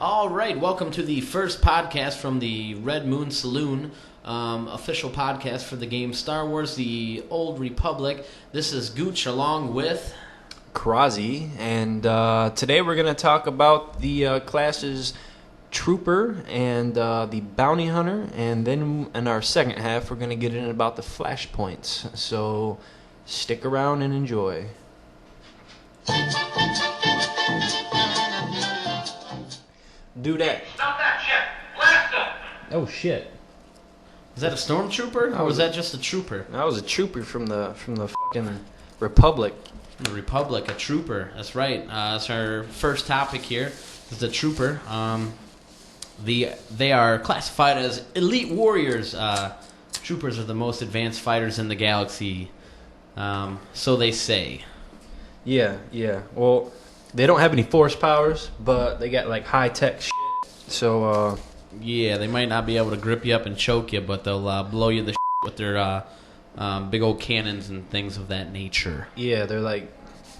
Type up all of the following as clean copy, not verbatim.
All right, welcome to the first podcast from the Red Moon Saloon, official podcast for the game Star Wars: The Old Republic. This is Gooch along with Krazi, and today we're going to talk about the classes Trooper and the Bounty Hunter, and then in our second half we're going to get in about the Flashpoints. So stick around and enjoy. Do that. Stop that shit! Blast him! Oh shit! Is that a stormtrooper or was that just a trooper? That was a trooper from the fucking Republic. The Republic, a trooper. That's right. That's our first topic here. Is the trooper. They are classified as elite warriors. Troopers are the most advanced fighters in the galaxy. So they say. Yeah. Well, they don't have any force powers, but they got like high tech shit. So yeah, they might not be able to grip you up and choke you, but they'll blow you the shit with their big old cannons and things of that nature. yeah, they're like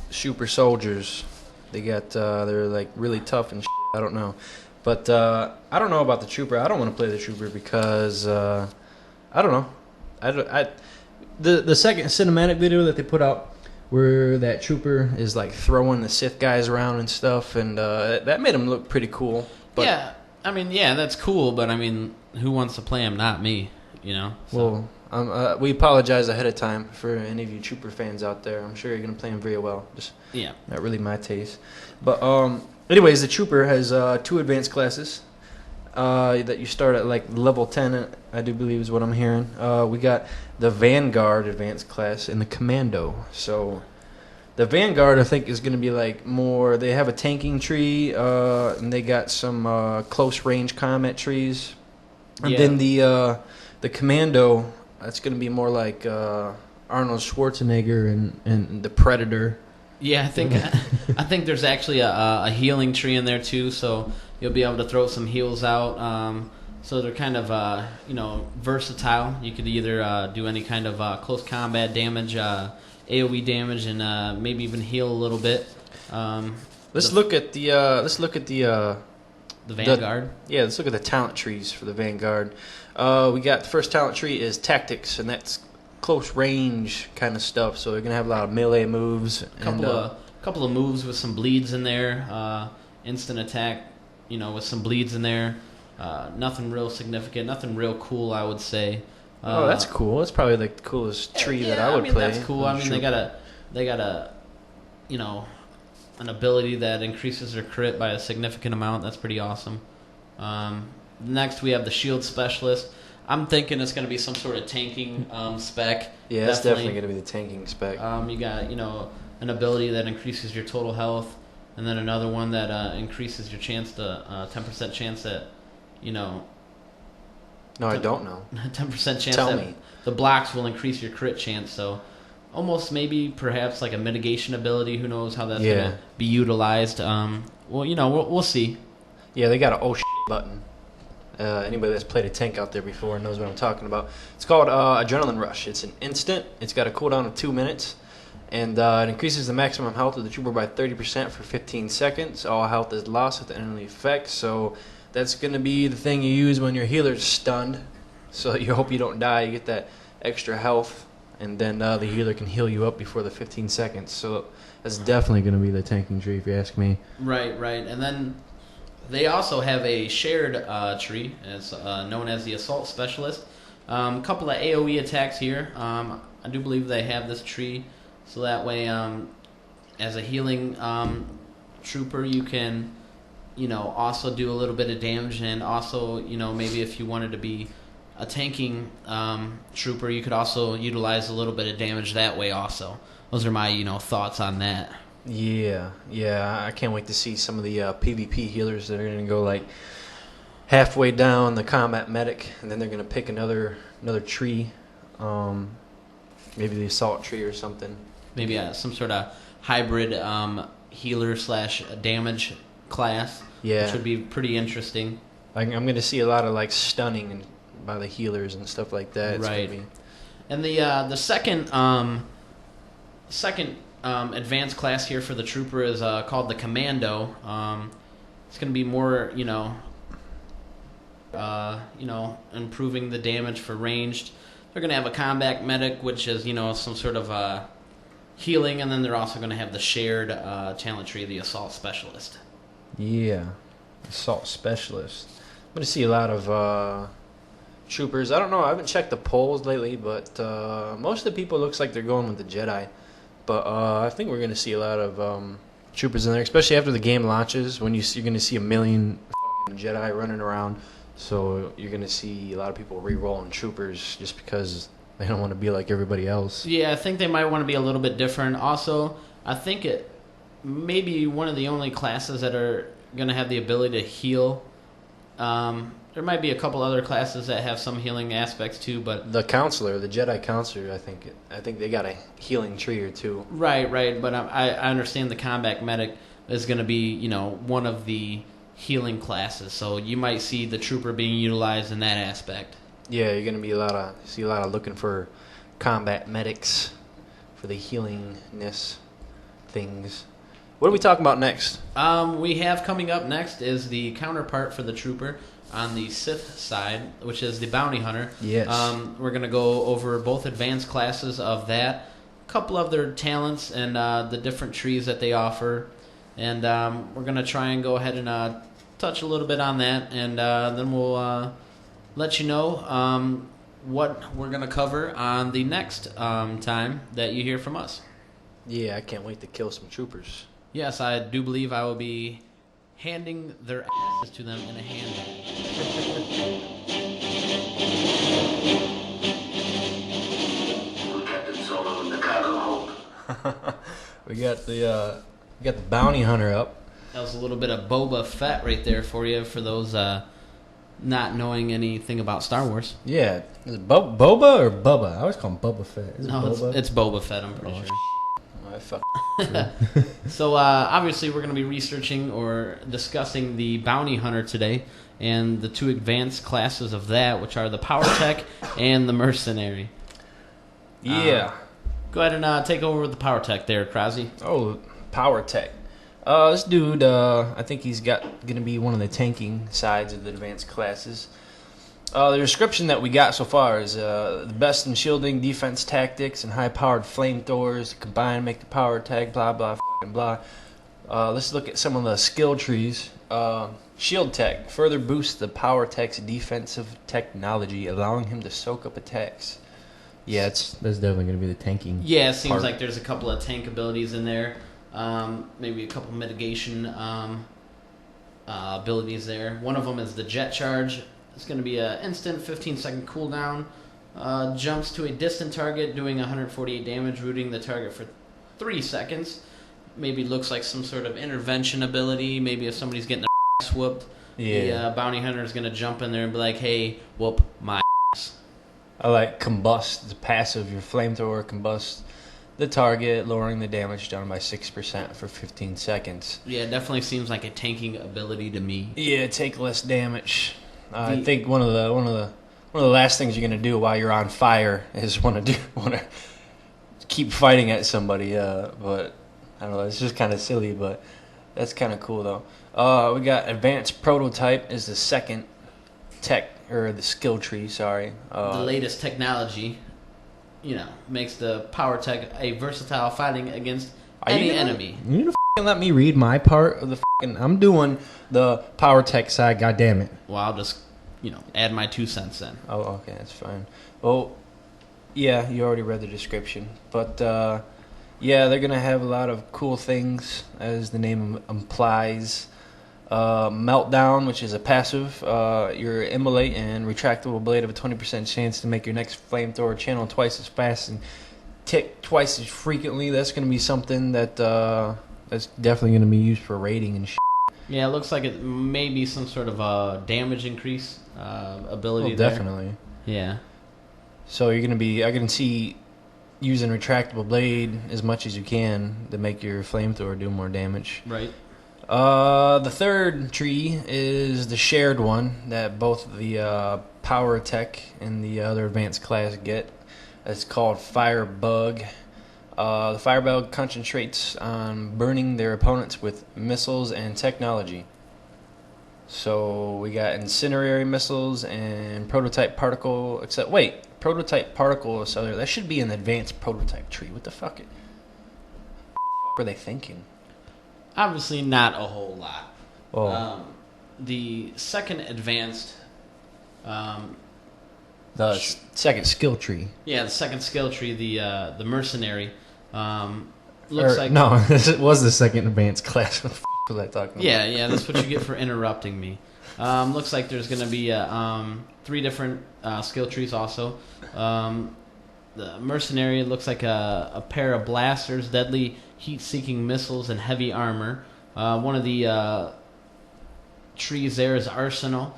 super soldiers. They got they're like really tough and shit. I don't know, but I don't know about the trooper. I don't want to play the trooper because I don't know. The second cinematic video that they put out, where that trooper is like throwing the Sith guys around and stuff, and that made him look pretty cool. But, yeah, that's cool, but I mean, who wants to play him? Not me, you know. So. Well, we apologize ahead of time for any of you trooper fans out there. I'm sure you're gonna play him very well. Just not really my taste. But anyways, the trooper has 2 advanced classes that you start at like level 10. I do believe is what I'm hearing. We got the Vanguard advanced class and the Commando. So the Vanguard, I think, is going to be like more. They have a tanking tree, and they got some close range combat trees. And then the Commando, that's going to be more like Arnold Schwarzenegger and the Predator. Yeah, I think there's actually a healing tree in there too, so you'll be able to throw some heals out. So they're kind of versatile. You could either do any kind of close combat damage, AOE damage, and maybe even heal a little bit. Let's look at the Vanguard. Let's look at the talent trees for the Vanguard. We got the first talent tree is tactics, and that's close range kind of stuff. So they're gonna have a lot of melee moves. Couple of moves with some bleeds in there. Instant attack, with some bleeds in there. Nothing real significant. Nothing real cool, I would say. That's cool. That's probably the coolest tree that I would play. That's cool. I mean, they got a an ability that increases their crit by a significant amount. That's pretty awesome. Next, we have the shield specialist. I'm thinking it's going to be some sort of tanking spec. Yeah, it's definitely going to be the tanking spec. You got an ability that increases your total health, and then another one that increases your chance to 10% chance that No, I don't know. 10% chance Tell that me. the blocks will increase your crit chance. So almost maybe perhaps like a mitigation ability. Who knows how that's going to be utilized? We'll see. Yeah, they got an oh shit button. Anybody that's played a tank out there before knows what I'm talking about. It's called Adrenaline Rush. It's an instant. It's got a cooldown of 2 minutes. And it increases the maximum health of the trooper by 30% for 15 seconds. All health is lost with the enemy effect. So that's going to be the thing you use when your healer's stunned. So you hope you don't die. You get that extra health. And then the healer can heal you up before the 15 seconds. So that's definitely going to be the tanking tree if you ask me. Right. And then they also have a shared tree, as known as the Assault Specialist. A couple of AoE attacks here. I do believe they have this tree, so that way, as a healing trooper, you can, also do a little bit of damage, and also, maybe if you wanted to be a tanking trooper, you could also utilize a little bit of damage that way. Also, those are my thoughts on that. Yeah, I can't wait to see some of the PvP healers that are going to go like halfway down the combat medic, and then they're going to pick another tree, maybe the assault tree or something. Maybe some sort of hybrid healer / damage class, which would be pretty interesting. I'm going to see a lot of like stunning by the healers and stuff like that. Right. And the second advanced class here for the trooper is called the Commando. it's going to be more, improving the damage for ranged. They're going to have a combat medic, which is, some sort of healing, and then they're also going to have the shared talent tree, the assault specialist. Yeah, assault specialist. I'm going to see a lot of troopers. I don't know. I haven't checked the polls lately, but most of the people looks like they're going with the Jedi. But I think we're going to see a lot of troopers in there, especially after the game launches, when you're going to see a million Jedi running around. So you're going to see a lot of people re-rolling troopers just because they don't want to be like everybody else. Yeah, I think they might want to be a little bit different. Also, I think it may be one of the only classes that are going to have the ability to heal. There might be a couple other classes that have some healing aspects too, but the counselor, the Jedi counselor, I think they got a healing tree or two. Right. But I understand the combat medic is going to be one of the healing classes, so you might see the trooper being utilized in that aspect. Yeah, you're going to be a lot of looking for combat medics for the healingness things. What are we talking about next? We have coming up next is the counterpart for the trooper on the Sith side, which is the bounty hunter. Yes. We're going to go over both advanced classes of that, a couple of their talents and the different trees that they offer, and we're going to try and go ahead and touch a little bit on that, and then we'll let you know what we're going to cover on the next time that you hear from us. Yeah, I can't wait to kill some troopers. Yes, I do believe I will be handing their asses to them in a handbag. Captain Solo in the cargo hold. we got the bounty hunter up. That was a little bit of Boba Fett right there for you, for those not knowing anything about Star Wars. Yeah, is it Boba or Bubba? I always call him Boba Fett. Is it Boba? It's Boba Fett, I'm pretty sure. I fuck. So obviously we're going to be researching or discussing the bounty hunter today and the two advanced classes of that, which are the power tech and the mercenary. Yeah. Go ahead and take over with the power tech there, Krause. Oh, power tech. This dude, I think he's going to be one of the tanking sides of the advanced classes. The description that we got so far is the best in shielding, defense tactics, and high-powered flamethrowers combined make the power tech, blah, blah, blah. Let's look at some of the skill trees. Shield tech further boosts the power tech's defensive technology, allowing him to soak up attacks. Yeah, that's definitely going to be the tanking. Yeah, it seems like there's a couple of tank abilities in there. Maybe a couple mitigation abilities there. One of them is the jet charge. It's going to be an instant 15-second cooldown. Jumps to a distant target, doing 148 damage, rooting the target for 3 seconds. Maybe looks like some sort of intervention ability. Maybe if somebody's getting their ass whooped, the bounty hunter is going to jump in there and be like, hey, whoop my ass. I like combust, the passive. Your flamethrower combusts the target, lowering the damage down by 6% for 15 seconds. Yeah, it definitely seems like a tanking ability to me. Yeah, take less damage. I think one of the last things you're gonna do while you're on fire is want to keep fighting at somebody. But I don't know. It's just kind of silly, but that's kind of cool though. We got advanced prototype is the second tech or the skill tree. Sorry. The latest technology, makes the power tech a versatile fighting against any enemy. You need to let me read my part of the I'm doing the power tech side, goddammit. Well, I'll just, add my 2 cents then. Oh, okay, that's fine. Well, yeah, you already read the description. But, yeah, they're going to have a lot of cool things, as the name implies. Meltdown, which is a passive. Your immolate and retractable blade have a 20% chance to make your next flamethrower channel twice as fast and tick twice as frequently. That's going to be something that... that's definitely going to be used for raiding and shit. Yeah, it looks like it may be some sort of a damage increase ability there. Definitely. Yeah. So you're going to be... I can see using retractable blade as much as you can to make your flamethrower do more damage. Right. The third tree is the shared one that both the power tech and the other advanced class get. It's called Firebug. The Firebug concentrates on burning their opponents with missiles and technology. So we got incendiary missiles and prototype particle. Prototype particle accelerator. That should be an advanced prototype tree. What the fuck? Were they thinking? Obviously, not a whole lot. Oh. The second advanced. The second skill tree. Yeah, the second skill tree, the mercenary. Looks like no, this was the second advanced class. What the fuck was I talking about? Yeah, that's what you get for interrupting me. Looks like there's going to be 3 different skill trees also. The mercenary looks like a pair of blasters, deadly heat-seeking missiles, and heavy armor. One of the trees there is arsenal,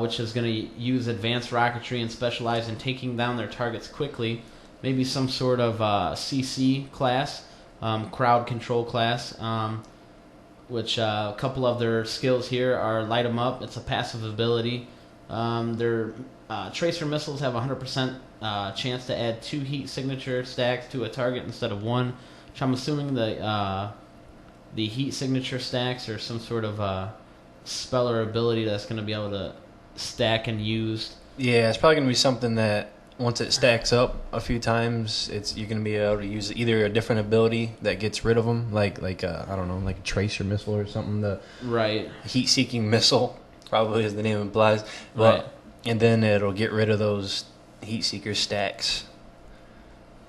which is going to use advanced rocketry and specialize in taking down their targets quickly. Maybe some sort of CC class, crowd control class, which a couple of their skills here are light 'em up. It's a passive ability. Their tracer missiles have a 100% chance to add 2 heat signature stacks to a target instead of 1, which I'm assuming the heat signature stacks are some sort of spell or ability that's going to be able to stack and use. Yeah, it's probably going to be something that once it stacks up a few times, you're going to be able to use either a different ability that gets rid of them, like I don't know, like a tracer missile or something. The heat-seeking missile probably, as the name implies. Right. And then it'll get rid of those heat seeker stacks.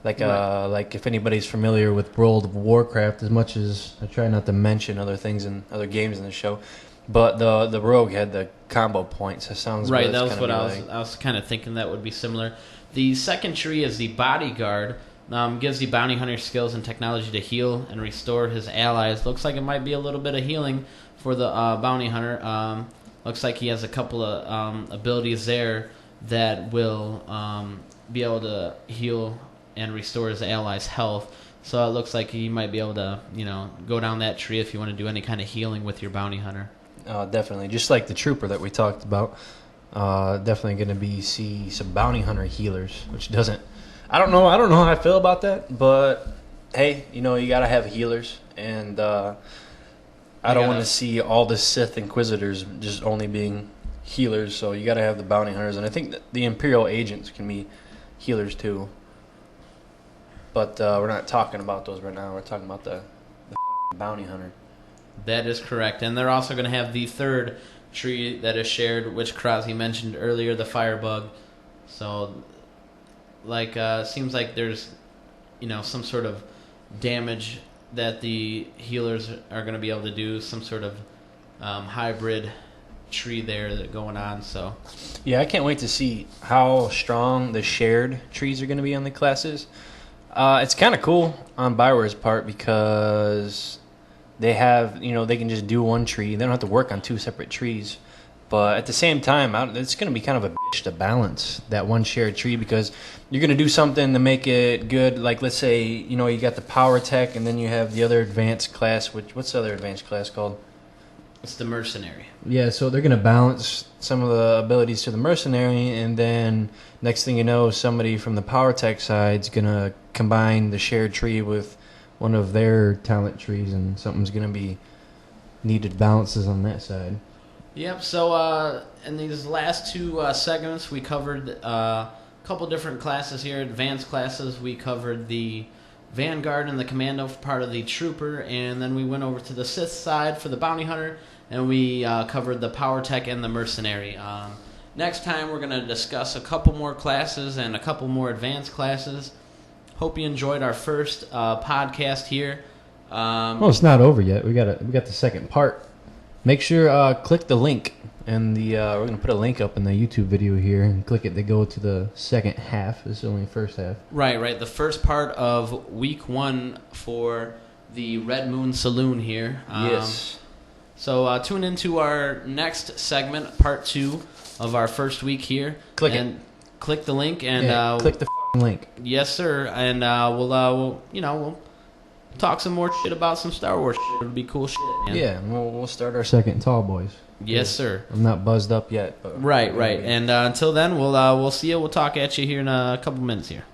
Like if anybody's familiar with World of Warcraft, as much as I try not to mention other things and other games in the show, but the rogue had the combo points. That sounds right. That was what I was kind of thinking that would be similar. The second tree is the bodyguard. Gives the bounty hunter skills and technology to heal and restore his allies. Looks like it might be a little bit of healing for the bounty hunter. Looks like he has a couple of abilities there that will be able to heal and restore his allies' health. So it looks like he might be able to, go down that tree if you want to do any kind of healing with your bounty hunter. Definitely. Just like the trooper that we talked about. Definitely going to see some bounty hunter healers, which doesn't... I don't know how I feel about that, but hey, you got to have healers, and I don't want to see all the Sith Inquisitors just only being healers, so you got to have the bounty hunters, and I think that the Imperial agents can be healers too. But we're not talking about those right now. We're talking about the bounty hunter. That is correct, and they're also going to have the third tree that is shared, which Krasi mentioned earlier, the firebug. So, seems like there's, some sort of damage that the healers are going to be able to do, some sort of hybrid tree there that going on. So, yeah, I can't wait to see how strong the shared trees are going to be on the classes. It's kind of cool on Bioware's part because they have, they can just do one tree. They don't have to work on 2 separate trees. But at the same time, it's going to be kind of a bitch to balance that one shared tree because you're going to do something to make it good. Like, let's say, you got the power tech and then you have the other advanced class. What's the other advanced class called? It's the mercenary. Yeah, so they're going to balance some of the abilities to the mercenary, and then next thing you know, somebody from the power tech side is going to combine the shared tree with one of their talent trees, and something's going to be needed balances on that side. Yep, so in these last 2 segments, we covered a couple different classes here, advanced classes. We covered the Vanguard and the Commando for part of the Trooper, and then we went over to the Sith side for the Bounty Hunter, and we covered the Power Tech and the Mercenary. Next time, we're going to discuss a couple more classes and a couple more advanced classes. Hope you enjoyed our first podcast here. Well, it's not over yet. We got the second part. Make sure click the link, and we're going to put a link up in the YouTube video here, and click it to go to the second half. This is only the first half. Right. The first part of week 1 for the Red Moon Saloon here. Yes. So tune into our next segment, part 2 of our first week here. Click the link, and click the link. Yes, sir. And we'll talk some more shit about some Star Wars shit. It'll be cool shit, man. Yeah, we'll start our second Tall Boys. Yes, sir. I'm not buzzed up yet. But right. And until then, we'll see you. We'll talk at you here in a couple minutes here.